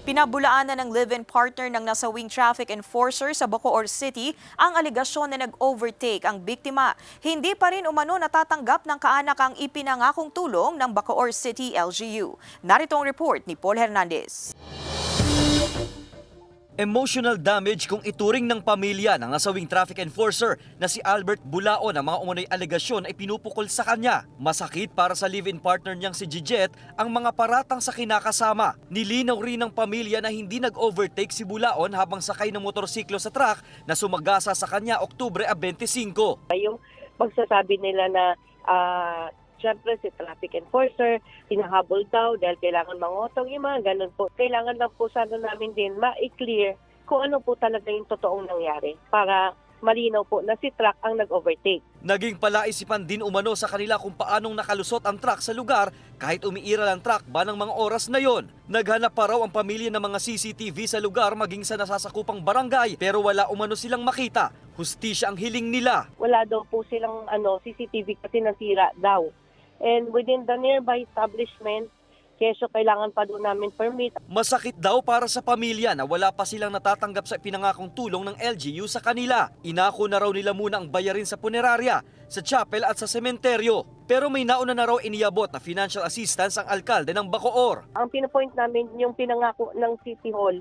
Pinabulaanan ng live-in partner ng nasawing traffic enforcer sa Bacoor City ang alegasyon na nag-overtake ang biktima. Hindi pa rin umano natatanggap ng kaanak ang ipinangakong tulong ng Bacoor City LGU. Narito ang report ni Paul Hernandez. Emotional damage kung ituring ng pamilya ng nasawing traffic enforcer na si Albert Bulao na mga umunoy alegasyon ay pinupukol sa kanya. Masakit para sa live-in partner niyang si Gijet ang mga paratang sa kinakasama. Nilinaw rin ng pamilya na hindi nag-overtake si Bulaon habang sakay ng motorsiklo sa truck na sumagasa sa kanya Oktubre 25. Yung pagsasabi nila na siyempre si traffic enforcer, hinahabol daw dahil kailangan mangotong, yung mga ganun po. Kailangan lang po sana namin din ma-clear kung ano po talaga yung totoong nangyari para malinaw po na si truck ang nag-overtake. Naging palaisipan din umano sa kanila kung paanong nakalusot ang truck sa lugar kahit umiiral ang truck ba ng mga oras na yon. Naghanap pa raw ang pamilya ng mga CCTV sa lugar maging sa nasasakupang barangay pero wala umano silang makita. Hustisya ang hiling nila. Wala daw po silang CCTV kasi nasira daw. And within the nearby establishment, keso kailangan pa doon namin permit. Masakit daw para sa pamilya na wala pa silang natatanggap sa pinangakong tulong ng LGU sa kanila. Inako na raw nila muna ang bayarin sa punerarya, sa chapel at sa sementeryo. Pero may nauna na raw iniabot na financial assistance ang alkalde ng Bacoor. Ang pinapoint namin yung pinangako ng City Hall,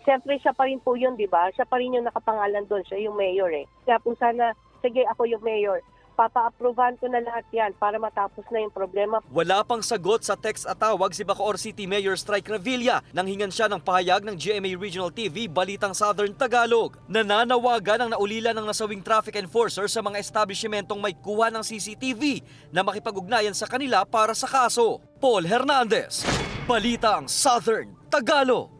siyempre siya pa rin po yun, di ba? Siya pa rin yung nakapangalan doon, siya yung mayor eh. Kaya po sana, sige ako yung mayor. Papa-approvean ko na lahat yan para matapos na yung problema. Wala pang sagot sa text at tawag si Bacoor City Mayor Strike Revilla nang hingan siya ng pahayag ng GMA Regional TV Balitang Southern Tagalog. Nananawagan ang naulila ng nasawing traffic enforcer sa mga establishmentong may kuha ng CCTV na makipag-ugnayan sa kanila para sa kaso. Paul Hernandez, Balitang Southern Tagalog.